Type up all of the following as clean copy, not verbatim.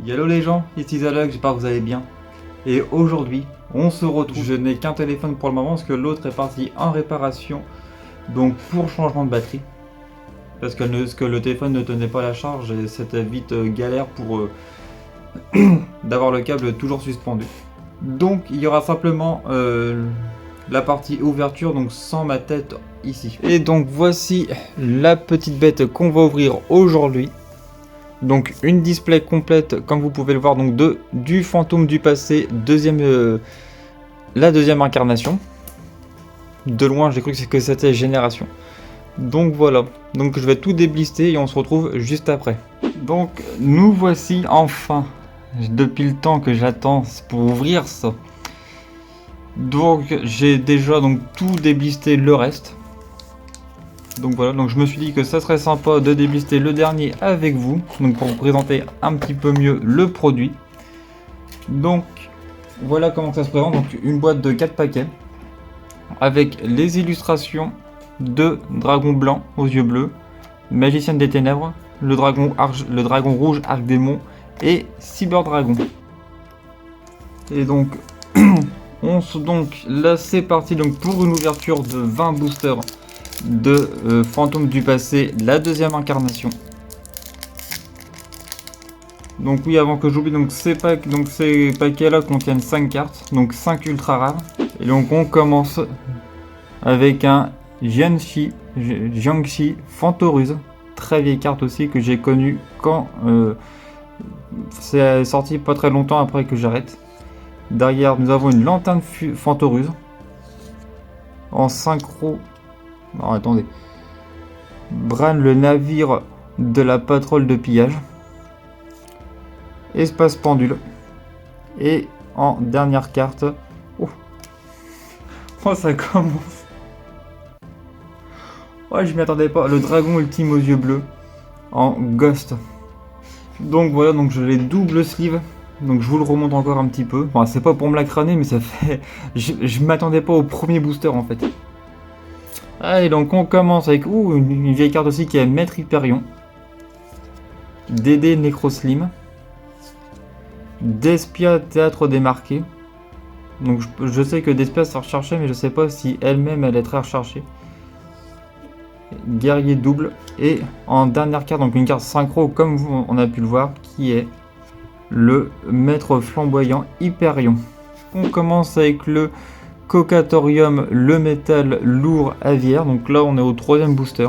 Hello les gens, ici Zalak, j'espère que vous allez bien. Et aujourd'hui, on se retrouve. Je n'ai qu'un téléphone pour le moment parce que l'autre est parti en réparation. Donc pour changement de batterie. Parce que le téléphone ne tenait pas la charge et c'était vite galère pour d'avoir le câble toujours suspendu. Donc il y aura simplement la partie ouverture, donc sans ma tête ici. Et donc voici la petite bête qu'on va ouvrir aujourd'hui. Donc une display complète comme vous pouvez le voir, donc du fantôme du passé, la deuxième incarnation. De loin j'ai cru que c'était génération. Donc voilà, donc je vais tout déblister et on se retrouve juste après. Donc nous voici enfin, depuis le temps que j'attends pour ouvrir ça. Donc j'ai déjà donc tout déblisté le reste. Donc voilà, donc je me suis dit que ça serait sympa de déblister le dernier avec vous, donc pour vous présenter un petit peu mieux le produit. Donc voilà comment ça se présente, donc une boîte de 4 paquets avec les illustrations de Dragon Blanc aux yeux bleus, Magicienne des Ténèbres, le dragon rouge Arc-Démon et Cyber Dragon. Et donc là c'est parti donc pour une ouverture de 20 boosters de Fantôme du passé, la deuxième incarnation. Donc oui, avant que j'oublie, donc ces paquets là contiennent 5 cartes, donc 5 ultra rares. Et donc on commence avec un Jiangxi Fantoruse, très vieille carte aussi que j'ai connue quand c'est sorti pas très longtemps après que j'arrête. Derrière nous avons une lanterne Fantoruse en synchro. Non, attendez. Bran, le navire de la patrouille de pillage. Espace pendule. Et en dernière carte. Oh, ça commence. Oh, je m'y attendais pas. Le dragon ultime aux yeux bleus. En ghost. Donc voilà, donc je l'ai double sleeve. Donc je vous le remonte encore un petit peu. Enfin, c'est pas pour me la crâner, mais ça fait. Je m'attendais pas au premier booster en fait. Allez, donc on commence avec une vieille carte aussi qui est Maître Hyperion, Dédé Necroslim, Despia Théâtre démarqué. Donc je sais que Despia sera recherchée, mais je sais pas si elle-même elle est très recherchée. Guerrier double. Et en dernière carte, donc une carte synchro comme on a pu le voir, qui est le Maître Flamboyant Hyperion. On commence avec le Cocatorium, le métal lourd aviaire. Donc là on est au troisième booster.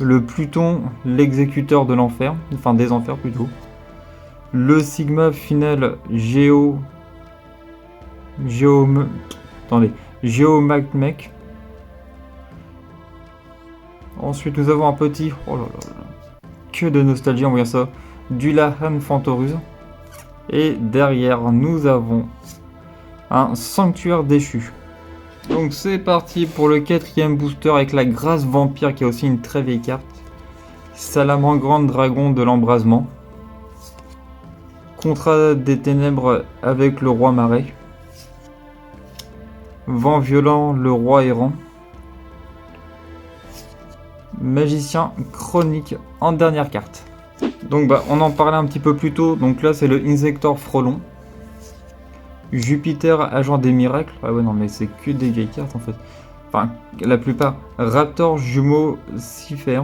Le Pluton, l'exécuteur de l'enfer, enfin des enfers plutôt. Le Sigma final Geomagmech. Ensuite nous avons un petit, oh là là là, que de nostalgie en voyant ça, du Lahan Fantoruse. Et derrière nous avons un Sanctuaire déchu. Donc c'est parti pour le quatrième booster avec la Grâce Vampire qui a aussi une très vieille carte. Salamandre Dragon de l'embrasement. Contrat des ténèbres avec le roi marais. Vent violent, le roi errant. Magicien chronique en dernière carte. Donc on en parlait un petit peu plus tôt. Donc là c'est le Insector Frelon. Jupiter, agent des miracles. Ah ouais, non, mais c'est que des vieilles cartes en fait. Enfin, la plupart. Raptor, jumeau, Cypher.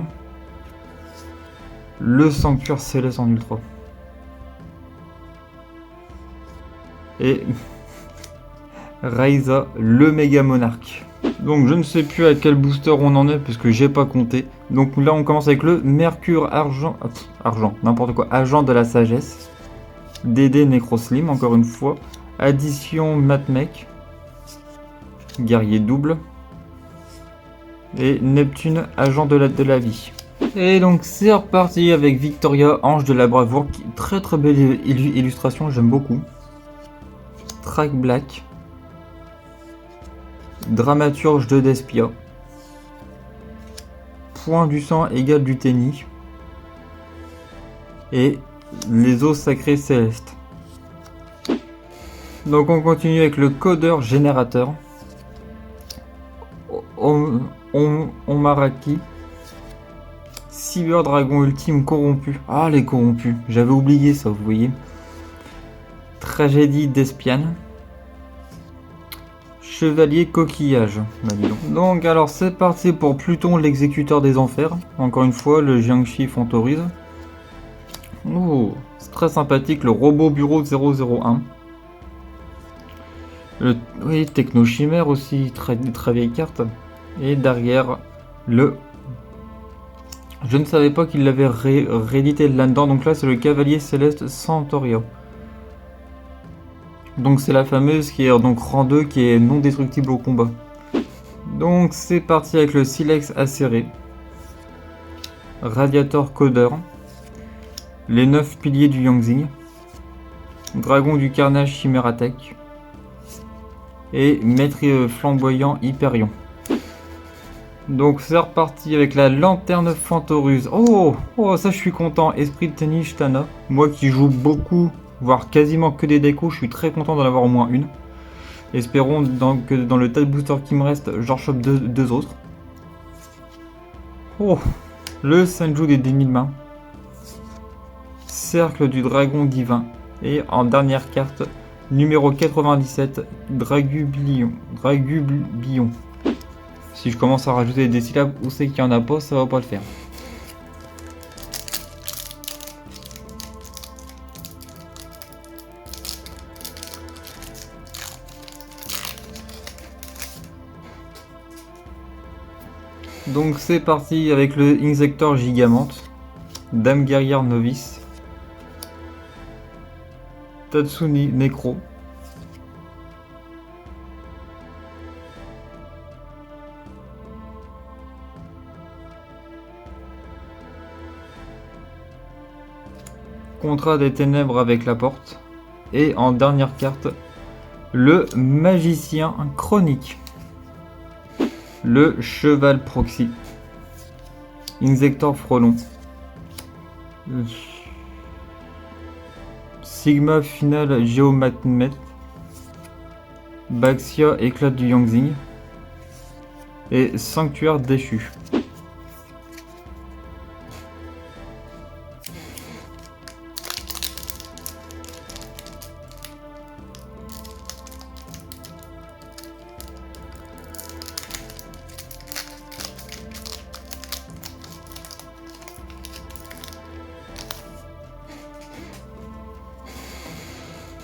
Le Sanctuaire céleste en ultra. Et Raiza, le méga monarque. Donc je ne sais plus à quel booster on en est parce que j'ai pas compté. Donc là on commence avec le Mercure argent, n'importe quoi, agent de la sagesse. Dédé Necroslim, encore une fois. Addition Matmech, guerrier double, et Neptune, agent de la vie. Et donc c'est reparti avec Victoria, ange de la bravoure, très très belle illustration, j'aime beaucoup. Track Black, dramaturge de Despia, point du sang égale du tennis, et les eaux sacrées célestes. Donc on continue avec le codeur générateur. Omaraki. Cyber Dragon ultime corrompu. Ah les corrompus, j'avais oublié ça, vous voyez. Tragédie d'Espiane. Chevalier coquillage. Bah, dis donc. Donc alors c'est parti pour Pluton l'exécuteur des enfers. Encore une fois le Jiangxi Fantorise. Oh, c'est très sympathique, le robot bureau 001. Oui, Techno Chimère aussi, très vieille carte. Et derrière, je ne savais pas qu'il l'avait réédité là-dedans. Donc là, c'est le Cavalier Céleste Centaurio. Donc c'est la fameuse qui est donc rang 2, qui est non destructible au combat. Donc c'est parti avec le Silex acéré. Radiator codeur. Les 9 piliers du Yangzing. Dragon du carnage Chimère Attack. Et maître flamboyant Hyperion. Donc c'est reparti avec la lanterne Fantoruse. Oh, ça je suis content. Esprit de Tennis Tana. Moi qui joue beaucoup, voire quasiment que des décos, je suis très content d'en avoir au moins une. Espérons que dans le tas de boosters qui me reste, j'en chope deux autres. Oh, le Senju des 10 000 mains. Cercle du dragon divin. Et en dernière carte, numéro 97, Dragubillon. Si je commence à rajouter des syllabes où c'est qu'il n'y en a pas, ça va pas le faire. Donc c'est parti avec le Insector Gigamente, Dame guerrière novice, Tatsuni Necro, Contrat des ténèbres avec la porte, et en dernière carte, le magicien chronique, le cheval proxy, Insector frelon, Sigma final géomagnet, Baxia éclat du Yangzing et Sanctuaire déchu.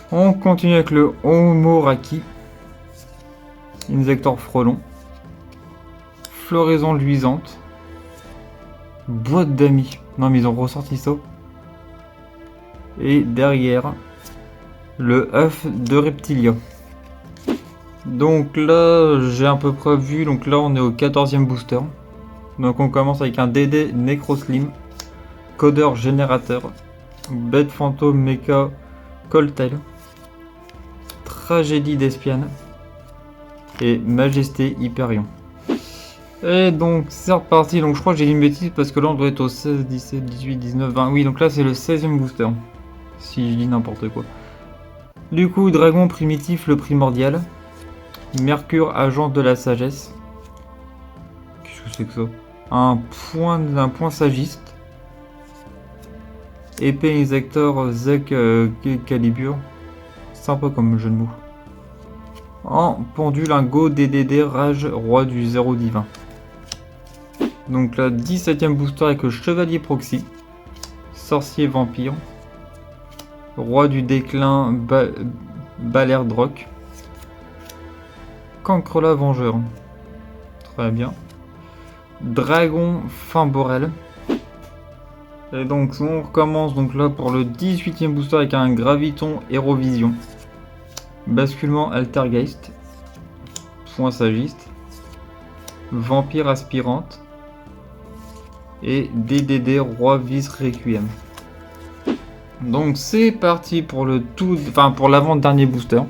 On continue avec le Homoraki, Insector frelon, Floraison luisante, Boîte d'amis. Non mais ils ont ressorti ça. Et derrière, le œuf de Reptilia. Donc là, j'ai à peu près vu. Donc là, on est au 14e booster. Donc on commence avec un DD Necroslim, Codeur générateur, Bête fantôme Mecha Coltel, Tragédie d'Espiane et Majesté Hyperion. Et donc c'est reparti. Donc je crois que j'ai dit une bêtise parce que là on doit être au 16, 17, 18, 19, 20. Oui, donc là c'est le 16e booster. Si je dis n'importe quoi. Du coup, Dragon primitif le primordial, Mercure agent de la sagesse. Qu'est-ce que c'est que ça? Un point sagiste. Épée Insector Zek Calibur. Sympa comme jeu de mots. En pendule un Go DDD Rage roi du 0 divin. Donc là 17e booster avec le Chevalier Proxy, Sorcier Vampire, Roi du déclin Balerdrock, Cancrela Vengeur. Très bien. Dragon Fimborel. Et donc on recommence donc là pour le 18e booster avec un Graviton Hérovision, Basculement Altergeist, Point Sagiste, Vampire Aspirante et DDD Roi Vis Requiem. Donc c'est parti pour pour l'avant-dernier booster.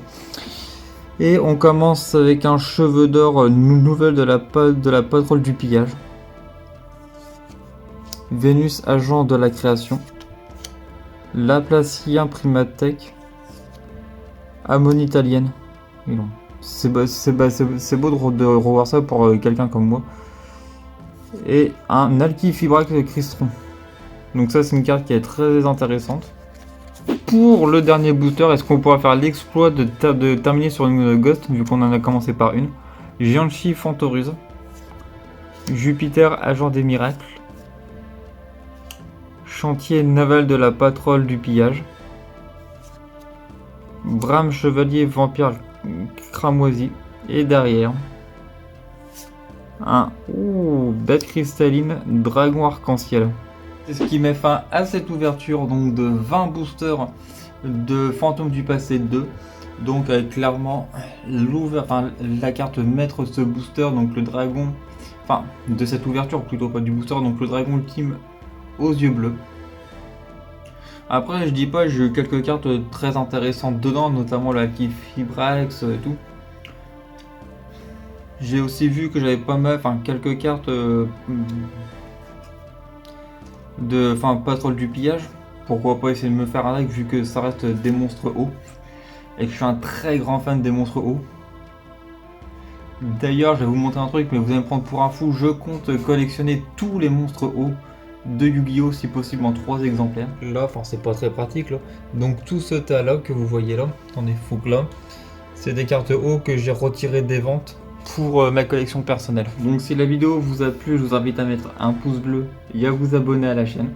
Et on commence avec un Cheveu d'or nouvelle de la patrouille du pillage. Vénus agent de la création, Laplacien Primatech, Amon italienne. C'est beau de revoir ça pour quelqu'un comme moi. Et un Alkifibrax Cristron. Donc ça c'est une carte qui est très intéressante. pour le dernier booster, est-ce qu'on pourra faire l'exploit de terminer sur une Ghost, vu qu'on en a commencé par une. Jianchi Fantoruse, Jupiter Agent des Miracles, Chantier naval de la Patrole du Pillage, Bram Chevalier Vampire Cramoisi, et derrière un bête cristalline Dragon Arc-en-Ciel. C'est ce qui met fin à cette ouverture donc de 20 boosters de Fantômes du Passé 2. Donc clairement la carte maître de ce booster, donc le dragon, enfin de cette ouverture plutôt, pas du booster, donc le dragon ultime aux yeux bleus. Après je dis pas, j'ai eu quelques cartes très intéressantes dedans, notamment la Kid Fibrax et tout. J'ai aussi vu que j'avais pas mal, quelques cartes Patrol du Pillage. Pourquoi pas essayer de me faire un deck vu que ça reste des monstres hauts et que je suis un très grand fan des monstres hauts. D'ailleurs, je vais vous montrer un truc, mais vous allez me prendre pour un fou, je compte collectionner tous les monstres hauts de Yu-Gi-Oh! Si possible en 3 exemplaires. Là, c'est pas très pratique là. Donc tout ce tas là que vous voyez là, attendez, faut que là, c'est des cartes hauts que j'ai retirées des ventes pour ma collection personnelle. Donc si la vidéo vous a plu, je vous invite à mettre un pouce bleu et à vous abonner à la chaîne.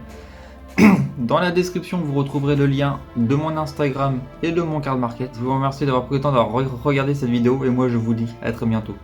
Dans la description, vous retrouverez le lien de mon Instagram et de mon card market. Je vous remercie d'avoir pris le temps d'avoir regardé cette vidéo et moi je vous dis à très bientôt.